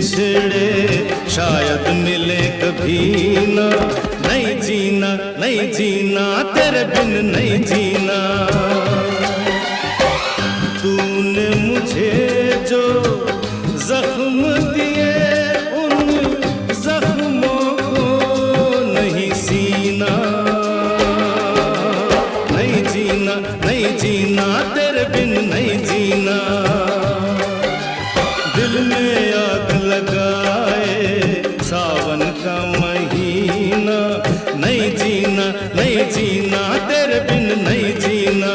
बिछड़े शायद मिले कभी ना। नहीं जीना, नहीं जीना, तेरे बिन नहीं जीना। तूने मुझे जो जख्म दिए उन जख्मों को नहीं सीना। नहीं जीना, नहीं जीना, तेरे बिन नहीं जीना। दिल में आग लगाए सावन का महीना। नहीं जीना, नहीं जीना, तेरे बिन नहीं जीना।